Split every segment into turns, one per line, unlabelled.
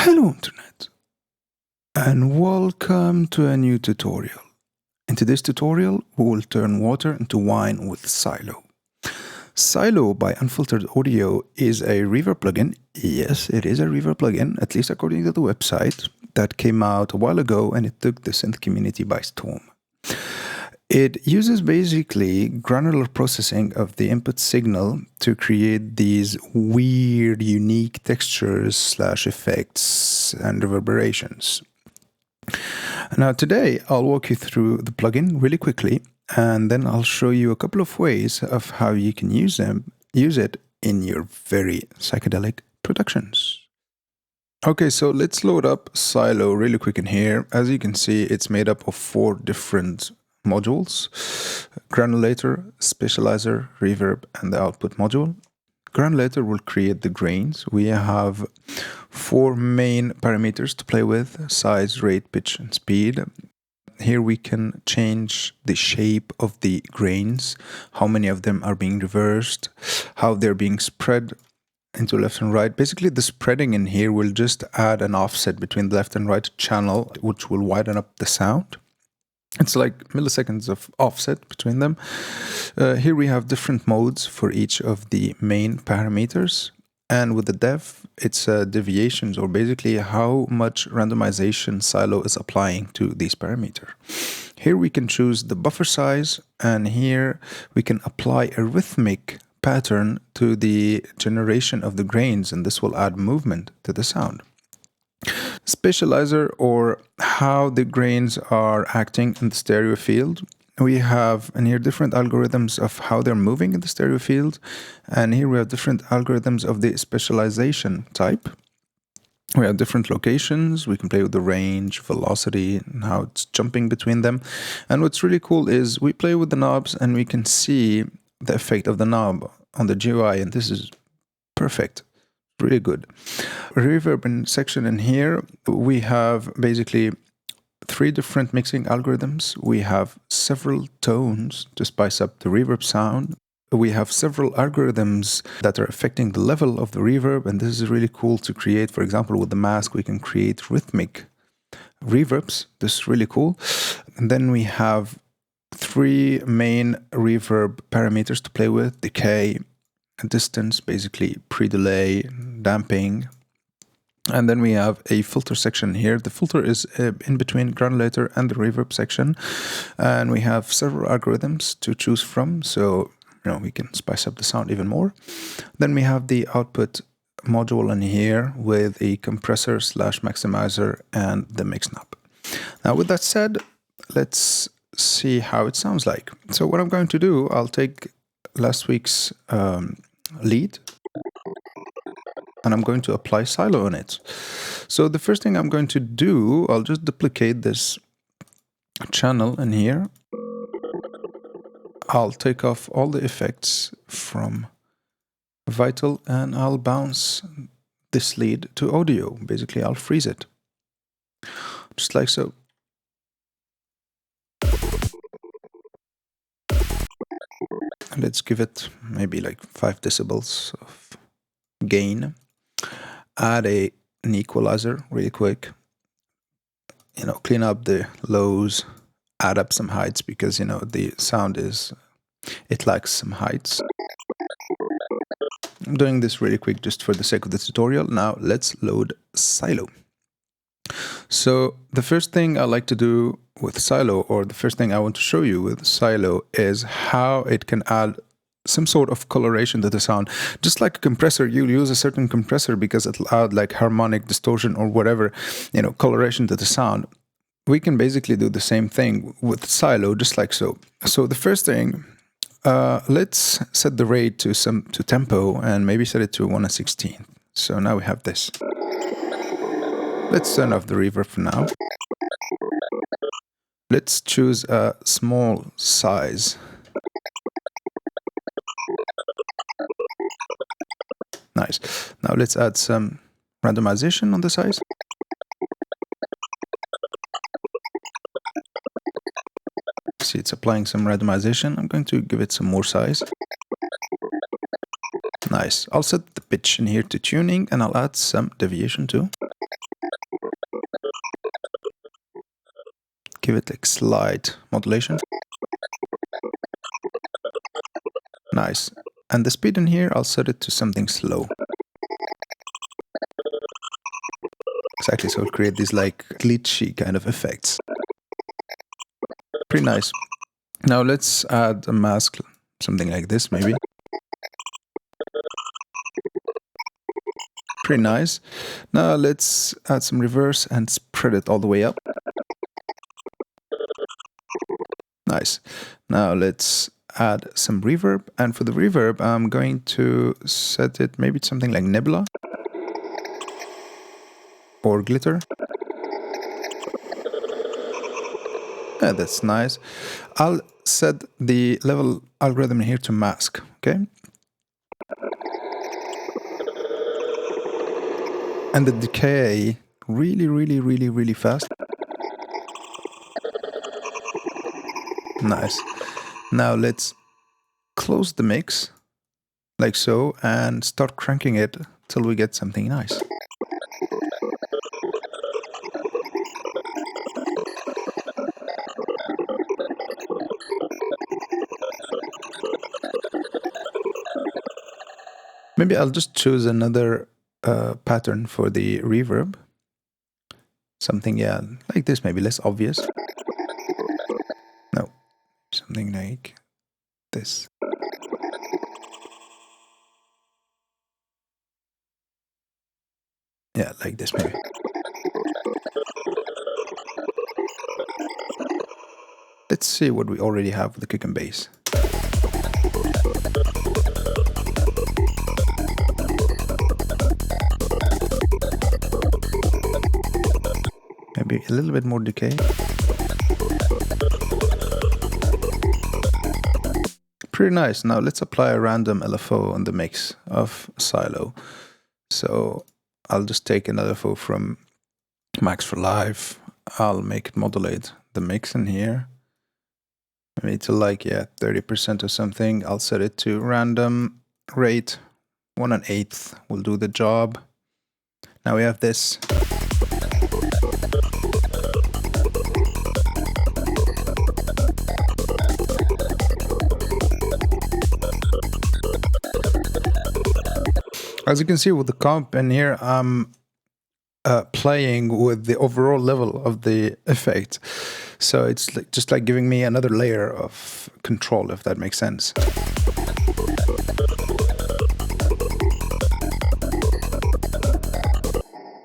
Hello Internet, and welcome to a new tutorial. In today's tutorial, we will turn water into wine with Silo. Silo by Unfiltered Audio is a Reverb plugin. Yes, it is a Reverb plugin, at least according to the website, that came out a while ago and it took the synth community by storm. It uses basically granular processing of the input signal to create these weird, unique textures / effects and reverberations. Now today I'll walk you through the plugin really quickly, and then I'll show you a couple of ways of how you can use it in your very psychedelic productions. Okay, so let's load up Silo really quick in here. As you can see, it's made up of 4 different modules: granulator, spatializer, reverb, and the output module. Granulator will create the grains. We have 4 main parameters to play with: size, rate, pitch, and speed. Here we can change the shape of the grains, how many of them are being reversed, how they're being spread into left and right. Basically, the spreading in here will just add an offset between the left and right channel, which will widen up the sound. It's like milliseconds of offset between them. Here we have different modes for each of the main parameters. And with the dev, it's deviations, or basically how much randomization Silo is applying to these parameters. Here we can choose the buffer size, and here we can apply a rhythmic pattern to the generation of the grains, and this will add movement to the sound. Spatializer, or how the grains are acting in the stereo field. We have in here different algorithms of how they're moving in the stereo field, and here we have different algorithms of the spatialization type. We have different locations. We can play with the range, velocity, and how it's jumping between them. And what's really cool is we play with the knobs and we can see the effect of the knob on the GUI, and this is perfect. Really good. Reverb section in here, we have basically 3 different mixing algorithms. We have several tones to spice up the reverb sound. We have several algorithms that are affecting the level of the reverb, and this is really cool to create. For example, with the mask, we can create rhythmic reverbs. This is really cool. And then we have 3 main reverb parameters to play with: decay, distance, basically pre-delay, damping. And then we have a filter section here. The filter is in between granulator and the reverb section, and we have several algorithms to choose from, so we can spice up the sound even more. Then we have the output module in here with a compressor / maximizer and the mix knob. Now with that said, let's see how it sounds like. So what I'm going to do, I'll take last week's lead, and I'm going to apply Silo on it. So the first thing I'm going to do, I'll just duplicate this channel in here. I'll take off all the effects from Vital, and I'll bounce this lead to audio. Basically, I'll freeze it, just like so. Let's give it maybe like 5 decibels of gain. Add an equalizer really quick. Clean up the lows, add up some heights, because the sound it lacks some heights. I'm doing this really quick just for the sake of the tutorial. Now let's load Silo. So the first thing I like to do with Silo, or the first thing I want to show you with Silo, is how it can add some sort of coloration to the sound. Just like a compressor, you'll use a certain compressor because it'll add like harmonic distortion or whatever, coloration to the sound. We can basically do the same thing with Silo, just like so. So the first thing, let's set the rate to tempo, and maybe set it to 1/16. So now we have this. Let's turn off the reverb for now. Let's choose a small size. Nice. Now let's add some randomization on the size. See, it's applying some randomization. I'm going to give it some more size. Nice. I'll set the pitch in here to tuning, and I'll add some deviation too. give it like slight modulation. Nice. And the speed in here, I'll set it to something slow. Exactly, so it'll create these like glitchy kind of effects. Pretty nice. Now let's add a mask, something like this maybe. Pretty nice. Now let's add some reverse and spread it all the way up. Nice. Now let's add some reverb, and for the reverb I'm going to set it maybe something like nebula or glitter. Yeah, that's nice. I'll set the level algorithm here to mask, okay? And the decay really fast. Nice. Now let's close the mix like so and start cranking it till we get something nice. Maybe I'll just choose another pattern for the reverb. Something, yeah, like this, maybe less obvious. No, something like this. Yeah, like this maybe. Let's see what we already have with the kick and bass. Maybe a little bit more decay. Pretty nice. Now let's apply a random LFO on the mix of Silo. So I'll just take an LFO from Max for Live. I'll make it modulate the mix in here. Maybe to like, yeah, 30% or something. I'll set it to random rate 1/8 will do the job. Now we have this. As you can see with the comp in here, I'm playing with the overall level of the effect. So it's like, just like giving me another layer of control, if that makes sense.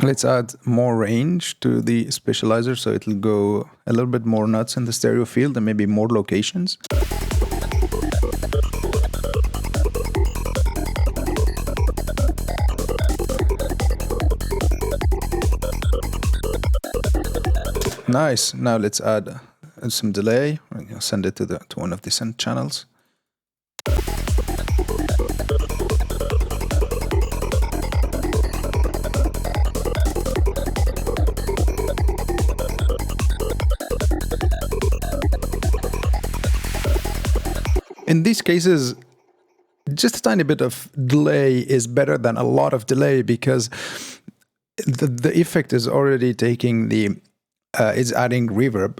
Let's add more range to the spatializer so it'll go a little bit more nuts in the stereo field and maybe more locations. Nice. Now let's add some delay. I'll send it to one of the send channels. In these cases, just a tiny bit of delay is better than a lot of delay, because the effect is already taking the is adding reverb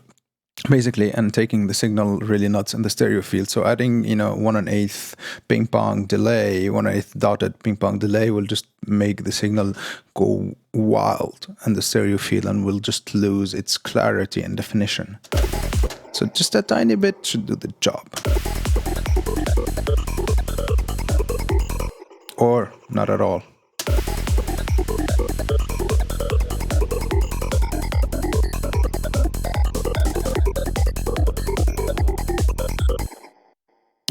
basically and taking the signal really nuts in the stereo field. So adding, 1/8 ping pong delay, 1/8 dotted ping pong delay will just make the signal go wild in the stereo field and will just lose its clarity and definition. So just a tiny bit should do the job. Or not at all.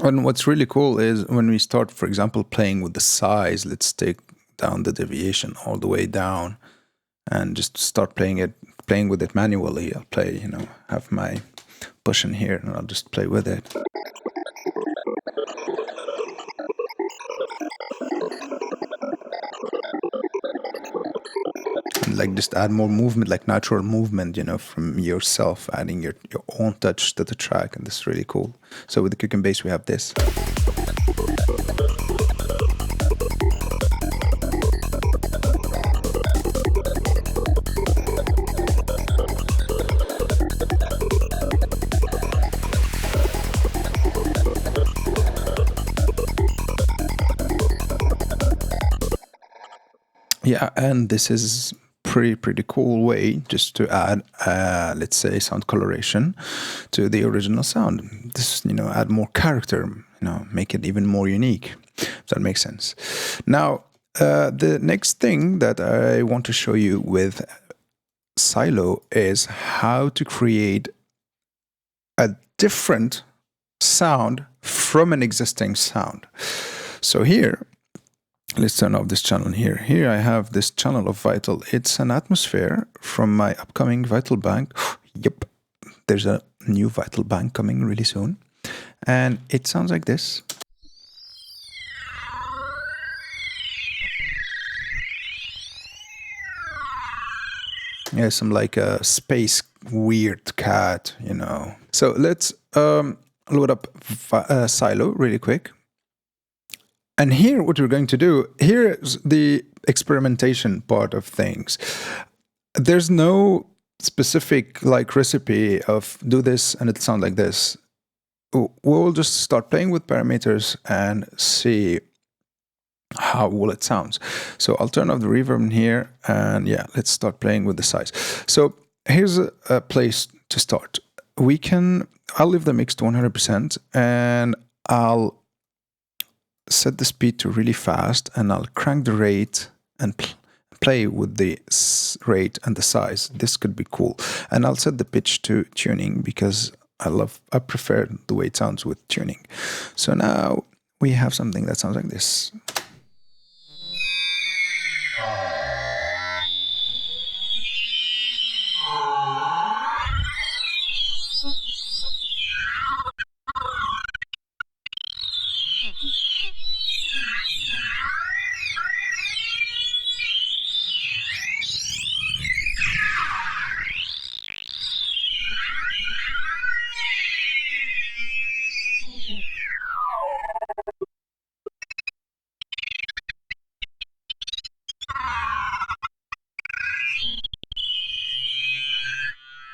And what's really cool is when we start, for example, playing with the size, let's take down the deviation all the way down and just start playing with it manually. I'll play, have my push in here and I'll just play with it. And like just add more movement, like natural movement, from yourself, adding your own touch to the track, and this is really cool. So with the kick and bass we have this. Yeah, and this is pretty cool way just to add, let's say, sound coloration to the original sound. This, add more character, make it even more unique. If that makes sense. Now, the next thing that I want to show you with Silo is how to create a different sound from an existing sound. So here, let's turn off this channel here. Here I have this channel of Vital. It's an atmosphere from my upcoming Vital Bank. Yep, there's a new Vital Bank coming really soon. And it sounds like this. Yeah, some like a space weird cat, So let's load up Silo really quick. And here, what we're going to do, here is the experimentation part of things. There's no specific like recipe of do this and it sound like this. We'll just start playing with parameters and see how well it sounds. So I'll turn off the reverb in here, and yeah, let's start playing with the size. So here's a place to start. I'll leave the mix to 100%, and I'll set the speed to really fast, and I'll crank the rate and play with the rate and the size. This could be cool. And I'll set the pitch to tuning because I prefer the way it sounds with tuning. So now we have something that sounds like this.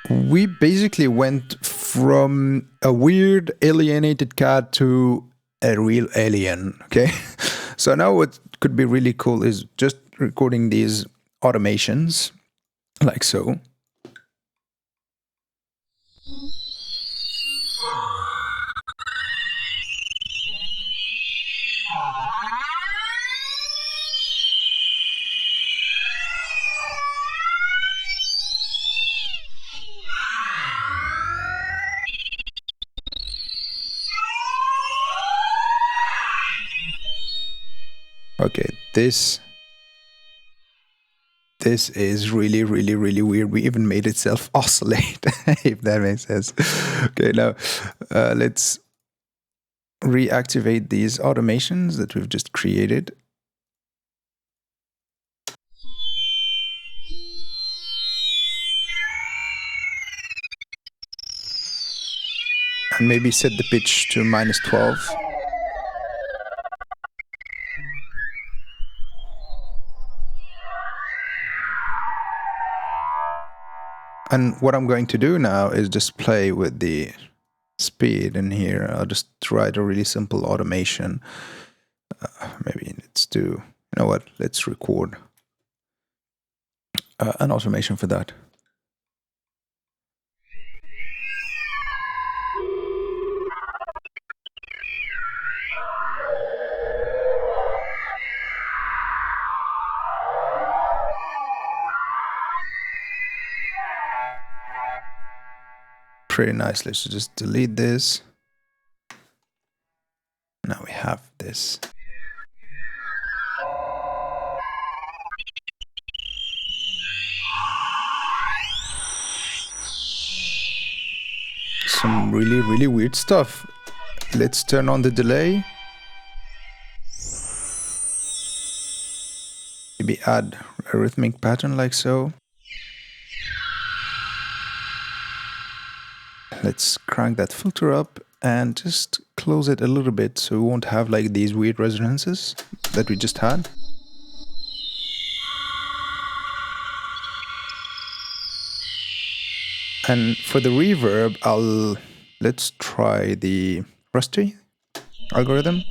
We basically went from a weird alienated cat to a real alien, okay? So now what could be really cool is just recording these automations, like so. Okay, this is really weird. We even made it self-oscillate, if that makes sense. Okay, now let's reactivate these automations that we've just created. And maybe set the pitch to -12. And what I'm going to do now is just play with the speed in here. I'll just write a really simple automation. Maybe let's do, you know what, let's record an automation for that. Pretty nice. Let's just delete this. Now we have this. Some really weird stuff. Let's turn on the delay. Maybe add a rhythmic pattern like so. Let's crank that filter up and just close it a little bit so we won't have like these weird resonances that we just had. And for the reverb, let's try the Rusty algorithm.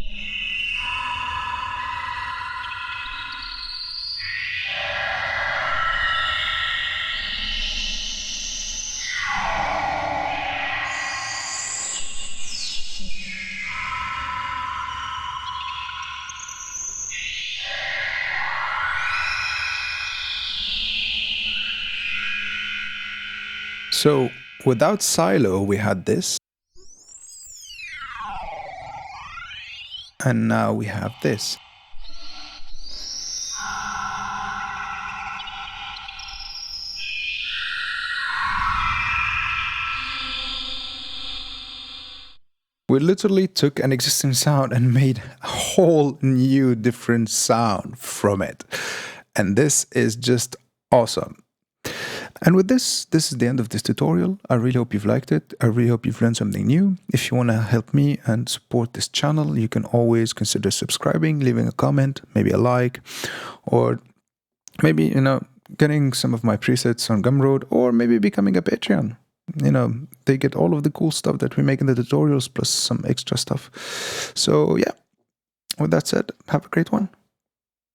So without silo, we had this. And now we have this. We literally took an existing sound and made a whole new different sound from it. And this is just awesome. And with this is the end of this tutorial. I really hope you've liked it. I really hope you've learned something new. If you want to help me and support this channel, you can always consider subscribing, leaving a comment, maybe a like, or maybe, getting some of my presets on Gumroad, or maybe becoming a Patreon. They get all of the cool stuff that we make in the tutorials plus some extra stuff. So yeah, with that said, have a great one.